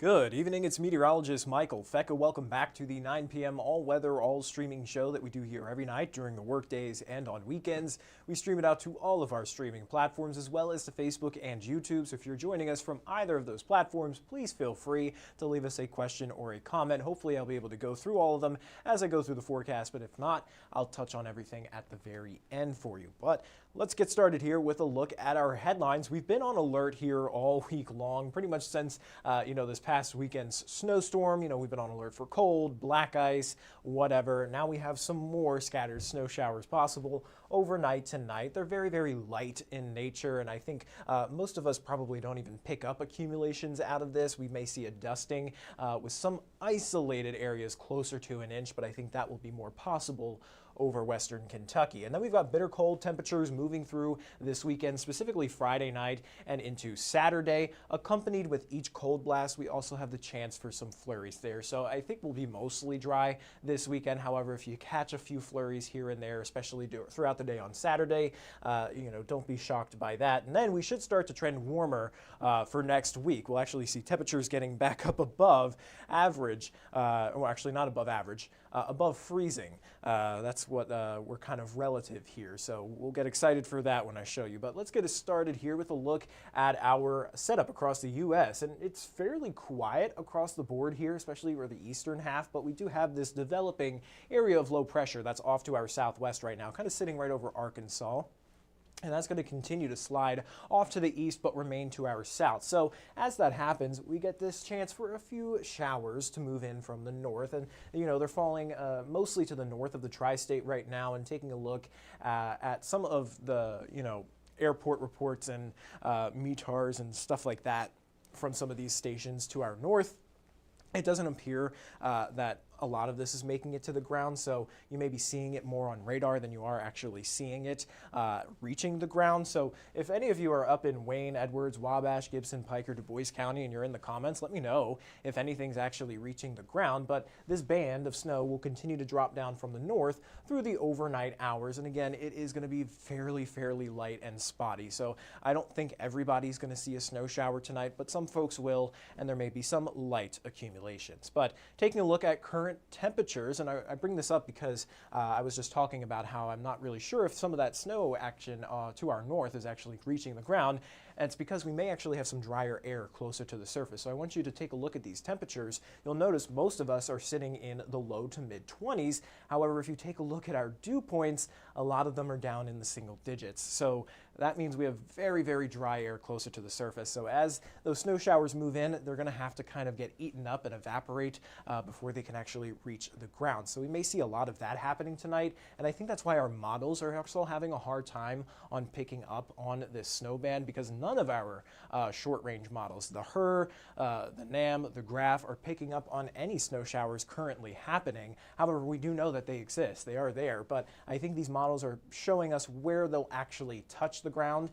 Good evening, it's meteorologist Michael Fecka. Welcome back to the 9 p.m. all-weather, all-streaming show that we do here every night during the workdays and on weekends. We stream it out to all of our streaming platforms as well as to Facebook and YouTube. So if you're joining us from either of those platforms, please feel free to leave us a question or a comment. Hopefully I'll be able to go through all of them as I go through the forecast, but if not, I'll touch on everything at the very end for you. But let's get started here with a look at our headlines. We've been on alert here all week long, pretty much since, this past weekend's snowstorm. We've been on alert for cold, black ice, whatever. Now we have some more scattered snow showers possible overnight tonight. They're very, very light in nature, and I think most of us probably don't even pick up accumulations out of this. We may see a dusting with some isolated areas closer to an inch, but I think that will be more possible over western Kentucky. And then we've got bitter cold temperatures moving through this weekend, specifically Friday night and into Saturday. Accompanied with each cold blast, we also have the chance for some flurries there. So I think we'll be mostly dry this weekend. However, if you catch a few flurries here and there, especially throughout the day on Saturday, don't be shocked by that. And then we should start to trend warmer for next week. We'll actually see temperatures getting back up above average, well, actually not above average, above freezing. That's what we're kind of relative here. So we'll get excited for that when I show you. But let's get us started here with a look at our setup across the U.S. And it's fairly quiet across the board here, especially for the eastern half. But we do have this developing area of low pressure that's off to our southwest right now, kind of sitting right over Arkansas. And that's going to continue to slide off to the east but remain to our south. So as that happens, we get this chance for a few showers to move in from the north. And, they're falling mostly to the north of the tri-state right now. And taking a look at some of the, airport reports and METARs and stuff like that from some of these stations to our north, it doesn't appear that a lot of this is making it to the ground, so you may be seeing it more on radar than you are actually seeing it reaching the ground. So if any of you are up in Wayne, Edwards, Wabash, Gibson, Pike, or Du Bois County and you're in the comments, let me know if anything's actually reaching the ground. But this band of snow will continue to drop down from the north through the overnight hours. And again, it is going to be fairly light and spotty. So I don't think everybody's going to see a snow shower tonight, but some folks will, and there may be some light accumulations. But taking a look at current temperatures, and I bring this up because I was just talking about how I'm not really sure if some of that snow action to our north is actually reaching the ground, and it's because we may actually have some drier air closer to the surface. So I want you to take a look at these temperatures. You'll notice most of us are sitting in the low to mid 20s. However, if you take a look at our dew points, a lot of them are down in the single digits. So that means we have very dry air closer to the surface. So as those snow showers move in, they're going to have to kind of get eaten up and evaporate before they can actually reach the ground. So we may see a lot of that happening tonight, and I think that's why our models are also having a hard time on picking up on this snow band, because none of our short-range models, the HRRR, the NAM, the GRAPH, are picking up on any snow showers currently happening. However, we do know that they exist. They are there, but I think these models are showing us where they'll actually touch the ground.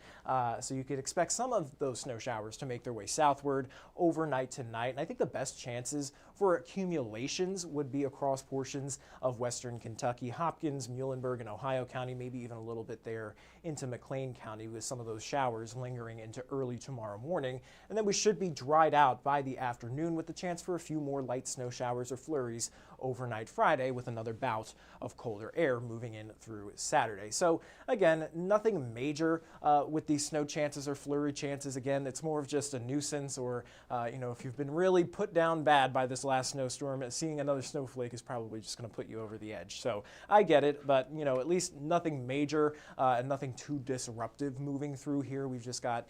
So you could expect some of those snow showers to make their way southward overnight tonight. And I think the best chances for accumulations would be across portions of western Kentucky, Hopkins, Muhlenberg, and Ohio County, maybe even a little bit there into McLean County, with some of those showers lingering into early tomorrow morning. And then we should be dried out by the afternoon with the chance for a few more light snow showers or flurries overnight Friday, with another bout of colder air moving in through Saturday. So again, nothing major with these snow chances or flurry chances. Again, it's more of just a nuisance, or if you've been really put down bad by this last snowstorm, seeing another snowflake is probably just going to put you over the edge. So I get it, but at least nothing major and nothing too disruptive moving through here. We've just got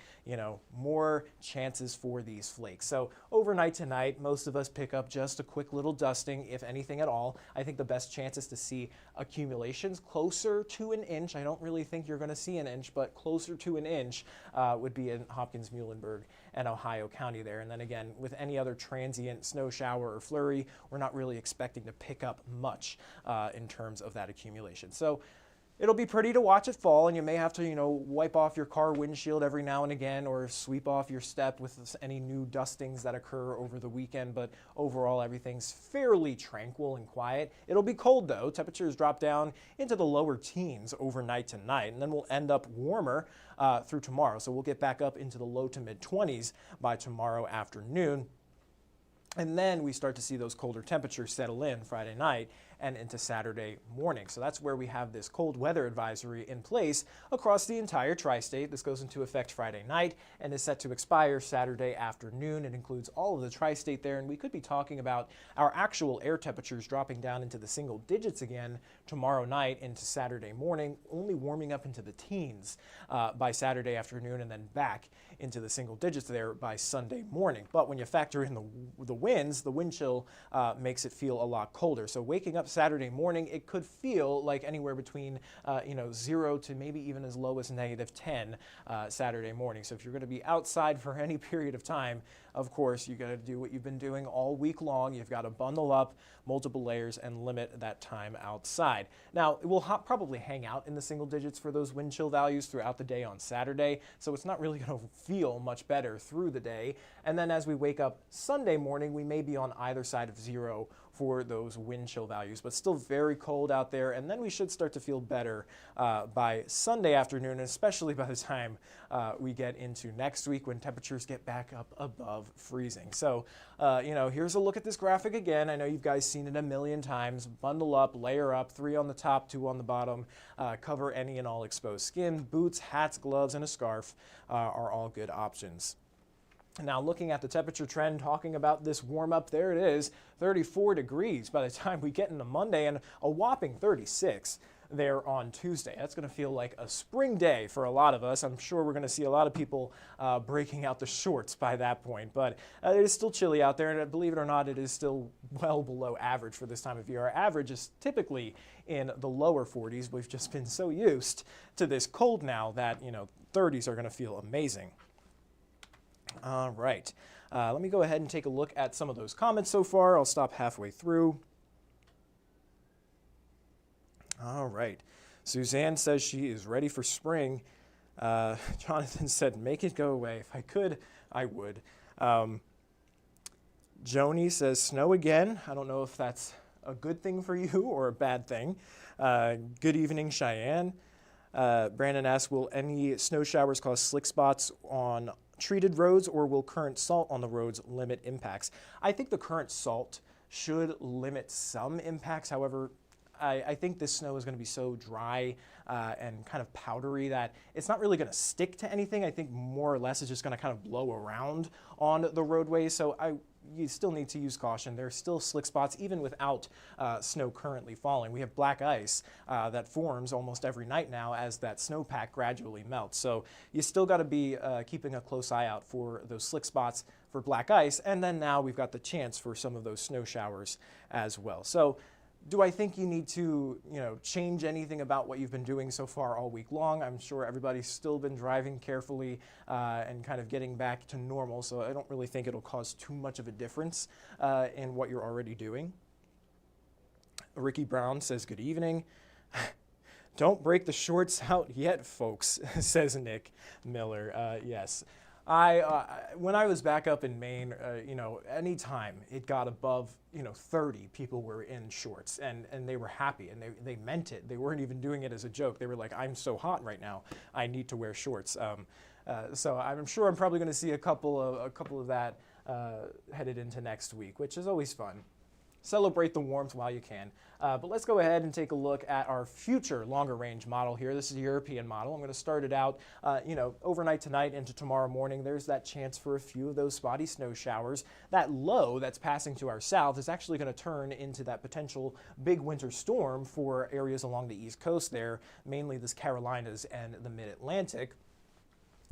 more chances for these flakes. So overnight tonight, most of us pick up just a quick little dusting, if anything at all. I think the best chance is to see accumulations closer to an inch. I don't really think you're going to see an inch, but closer to an inch would be in Hopkins, Muhlenberg, and Ohio County there. And then again, with any other transient snow shower or flurry, we're not really expecting to pick up much in terms of that accumulation. So it'll be pretty to watch it fall, and you may have to, wipe off your car windshield every now and again, or sweep off your step with any new dustings that occur over the weekend. But overall, everything's fairly tranquil and quiet. It'll be cold though. Temperatures drop down into the lower teens overnight tonight, and then we'll end up warmer through tomorrow. So we'll get back up into the low to mid 20s by tomorrow afternoon. And then we start to see those colder temperatures settle in Friday night and into Saturday morning. So that's where we have this cold weather advisory in place across the entire tri-state. This goes into effect Friday night and is set to expire Saturday afternoon. It includes all of the tri-state there, and we could be talking about our actual air temperatures dropping down into the single digits again tomorrow night into Saturday morning, only warming up into the teens by Saturday afternoon, and then back into the single digits there by Sunday morning. But when you factor in the winds, the wind chill makes it feel a lot colder. So waking up Saturday morning, it could feel like anywhere between 0 to maybe even as low as -10 Saturday morning. So if you're going to be outside for any period of time, of course, you got to do what you've been doing all week long. You've got to bundle up multiple layers and limit that time outside. Now, it will probably hang out in the single digits for those wind chill values throughout the day on Saturday, so it's not really going to feel much better through the day. And then as we wake up Sunday morning, we may be on either side of 0 for those wind chill values, but still very cold out there. And then we should start to feel better by Sunday afternoon, and especially by the time we get into next week when temperatures get back up above freezing. So, here's a look at this graphic again. I know you guys seen it a million times. Bundle up, layer up, 3 on the top, 2 on the bottom. Cover any and all exposed skin. Boots, hats, gloves, and a scarf are all good options. Now, looking at the temperature trend, talking about this warm up, there it is, 34 degrees by the time we get into Monday, and a whopping 36 there on Tuesday. That's going to feel like a spring day for a lot of us. I'm sure we're going to see a lot of people breaking out the shorts by that point, but it is still chilly out there, and believe it or not, it is still well below average for this time of year. Our average is typically in the lower 40s. We've just been so used to this cold now that, 30s are going to feel amazing. All right, let me go ahead and take a look at some of those comments so far. I'll stop halfway through. All right, Suzanne says she is ready for spring. Jonathan said, make it go away. If I could, I would. Joni says, snow again. I don't know if that's a good thing for you or a bad thing. Good evening, Cheyenne. Brandon asks, will any snow showers cause slick spots on treated roads, or will current salt on the roads limit impacts? I think the current salt should limit some impacts. However, I think this snow is going to be so dry and kind of powdery that it's not really going to stick to anything. I think more or less it's just going to kind of blow around on the roadways. So you still need to use caution. There's still slick spots even without snow currently falling. We have black ice that forms almost every night now as that snowpack gradually melts. So you still got to be keeping a close eye out for those slick spots for black ice. And then now we've got the chance for some of those snow showers as well. So do I think you need to, change anything about what you've been doing so far all week long? I'm sure everybody's still been driving carefully and kind of getting back to normal, so I don't really think it'll cause too much of a difference in what you're already doing. Ricky Brown says, good evening. Don't break the shorts out yet, folks, says Nick Miller. Yes. When I was back up in Maine, anytime it got above, 30, people were in shorts and they were happy and they meant it. They weren't even doing it as a joke. They were like, I'm so hot right now, I need to wear shorts. So I'm sure I'm probably going to see a couple of that headed into next week, which is always fun. Celebrate the warmth while you can. But let's go ahead and take a look at our future longer range model here. This is a European model. I'm going to start it out, overnight tonight into tomorrow morning. There's that chance for a few of those spotty snow showers. That low that's passing to our south is actually going to turn into that potential big winter storm for areas along the East Coast there, mainly the Carolinas and the Mid-Atlantic.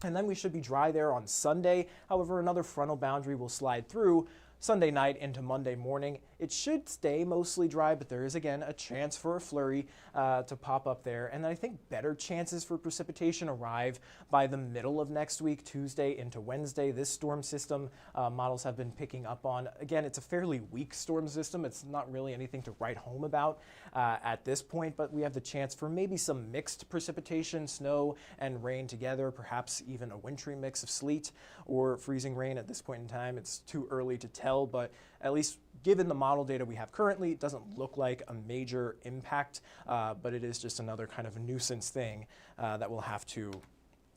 And then we should be dry there on Sunday. However, another frontal boundary will slide through Sunday night into Monday morning. It should stay mostly dry, but there is again a chance for a flurry to pop up there. And I think better chances for precipitation arrive by the middle of next week, Tuesday into Wednesday. This storm system models have been picking up on. Again, it's a fairly weak storm system. It's not really anything to write home about at this point, but we have the chance for maybe some mixed precipitation, snow and rain together, perhaps even a wintry mix of sleet or freezing rain. At this point in time, it's too early to tell, but at least given the model data we have currently, it doesn't look like a major impact, but it is just another kind of nuisance thing that we'll have to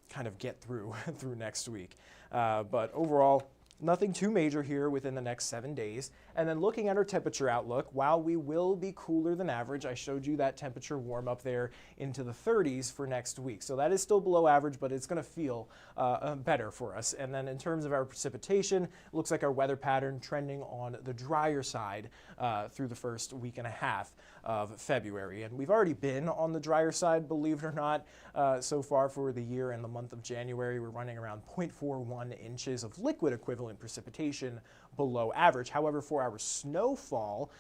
kind of get through next week. But overall, nothing too major here within the next 7 days. And then looking at our temperature outlook, while we will be cooler than average, I showed you that temperature warm up there into the 30s for next week. So that is still below average, but it's going to feel better for us. And then in terms of our precipitation, it looks like our weather pattern trending on the drier side through the first week and a half of February. And we've already been on the drier side, believe it or not, so far for the year. In the month of January, we're running around 0.41 inches of liquid equivalent precipitation below average. However, for our snowfall,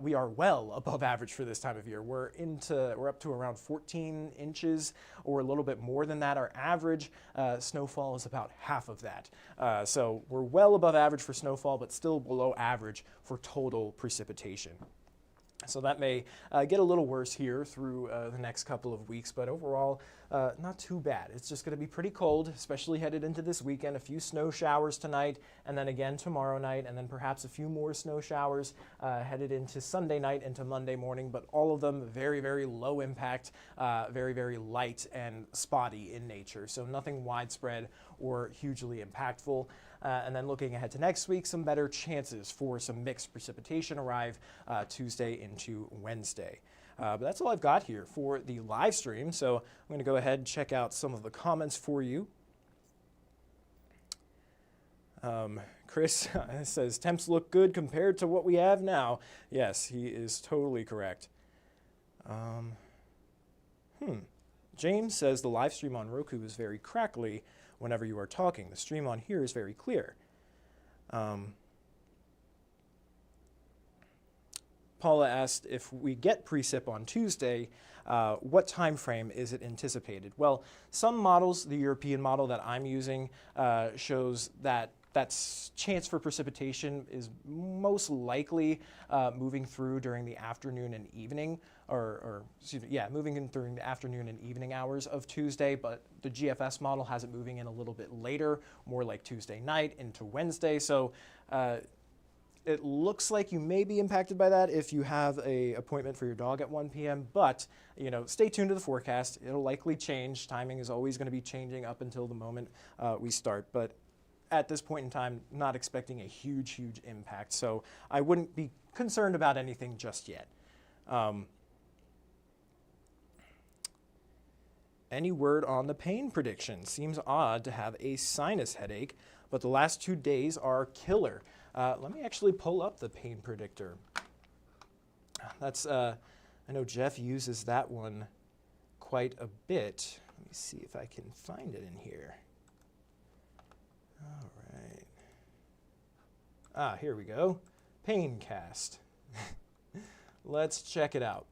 we are well above average for this time of year. We're up to around 14 inches or a little bit more than that. Our average snowfall is about half of that. So we're well above average for snowfall, but still below average for total precipitation. So that may get a little worse here through the next couple of weeks, but overall, not too bad. It's just going to be pretty cold, especially headed into this weekend. A few snow showers tonight, and then again tomorrow night, and then perhaps a few more snow showers headed into Sunday night into Monday morning, but all of them very, very low impact, very, very light and spotty in nature. So nothing widespread or hugely impactful. And then looking ahead to next week, some better chances for some mixed precipitation arrive Tuesday into Wednesday. But that's all I've got here for the live stream. So I'm going to go ahead and check out some of the comments for you. Chris says, temps look good compared to what we have now. Yes, he is totally correct. James says the live stream on Roku is very crackly whenever you are talking. The stream on here is very clear. Paula asked if we get precip on Tuesday, what time frame is it anticipated? Well, some models, the European model that I'm using, shows that chance for precipitation is most likely moving through during the afternoon and evening, moving in during the afternoon and evening hours of Tuesday, but the GFS model has it moving in a little bit later, more like Tuesday night into Wednesday. So it looks like you may be impacted by that if you have an appointment for your dog at 1 p.m., but stay tuned to the forecast. It'll likely change. Timing is always going to be changing up until the moment we start, but at this point in time, not expecting a huge impact. So I wouldn't be concerned about anything just yet. Any word on the pain prediction? Seems odd to have a sinus headache, but the last 2 days are killer. Let me actually pull up the pain predictor. That's, I know Jeff uses that one quite a bit. Let me see if I can find it in here. All right. Here we go. Paincast. Let's check it out.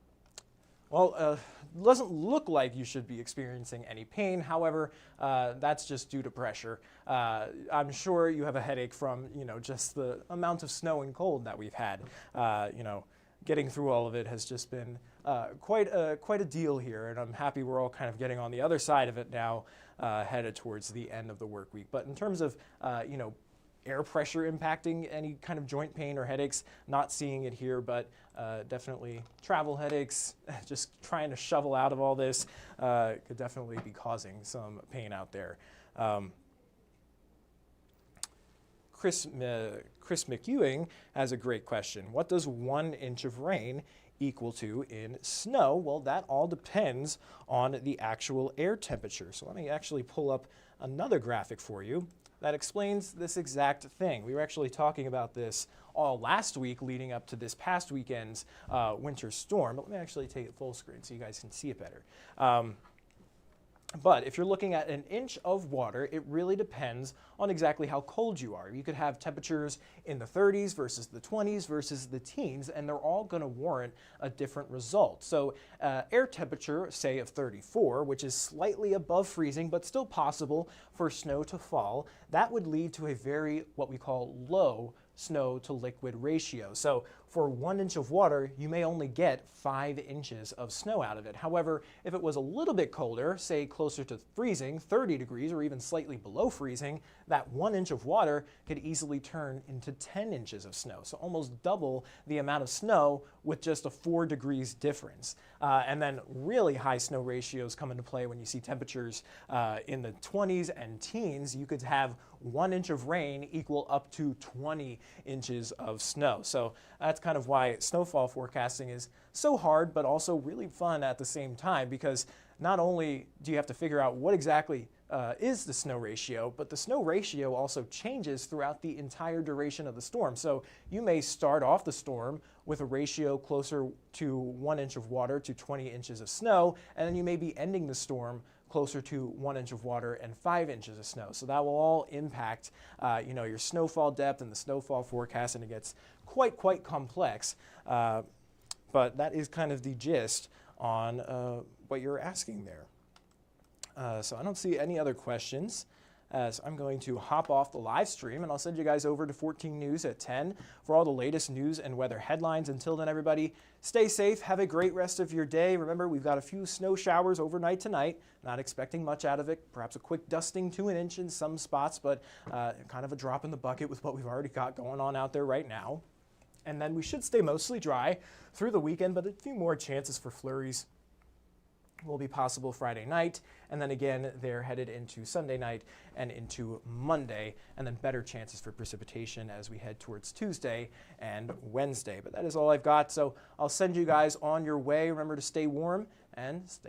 Well, it doesn't look like you should be experiencing any pain. However, that's just due to pressure. I'm sure you have a headache from, just the amount of snow and cold that we've had. Getting through all of it has just been quite a deal here, and I'm happy we're all kind of getting on the other side of it now, headed towards the end of the work week. But in terms of, air pressure impacting any kind of joint pain or headaches, not seeing it here, but definitely travel headaches, just trying to shovel out of all this could definitely be causing some pain out there. Chris McEwing has a great question. What does 1 inch of rain equal to in snow? Well, that all depends on the actual air temperature. So let me actually pull up another graphic for you that explains this exact thing. We were actually talking about this all last week leading up to this past weekend's winter storm. But let me actually take it full screen so you guys can see it better. But if you're looking at an inch of water, it really depends on exactly how cold you are. You could have temperatures in the 30s versus the 20s versus the teens, and they're all going to warrant a different result. So air temperature, say of 34, which is slightly above freezing, but still possible for snow to fall, that would lead to a very, what we call low snow to liquid ratio. So for 1 inch of water, you may only get 5 inches of snow out of it. However, if it was a little bit colder, say closer to freezing, 30 degrees, or even slightly below freezing, that 1 inch of water could easily turn into 10 inches of snow. So almost double the amount of snow with just a 4 degrees difference. And then really high snow ratios come into play when you see temperatures in the 20s and teens. You could have 1 inch of rain equal up to 20 inches of snow. So that's kind of why snowfall forecasting is so hard, but also really fun at the same time, because not only do you have to figure out what exactly is the snow ratio, but the snow ratio also changes throughout the entire duration of the storm. So you may start off the storm with a ratio closer to 1 inch of water to 20 inches of snow, and then you may be ending the storm closer to 1 inch of water and 5 inches of snow. So that will all impact your snowfall depth and the snowfall forecast, and it gets quite complex. But that is kind of the gist on what you're asking there. So I don't see any other questions. So I'm going to hop off the live stream, and I'll send you guys over to 14 News at 10 for all the latest news and weather headlines. Until then, everybody, stay safe. Have a great rest of your day. Remember, we've got a few snow showers overnight tonight. Not expecting much out of it. Perhaps a quick dusting to an inch in some spots, but kind of a drop in the bucket with what we've already got going on out there right now. And then we should stay mostly dry through the weekend, but a few more chances for flurries will be possible Friday night, and then again they're headed into Sunday night and into Monday, and then better chances for precipitation as we head towards Tuesday and Wednesday. But that is all I've got, so I'll send you guys on your way. Remember to stay warm and stay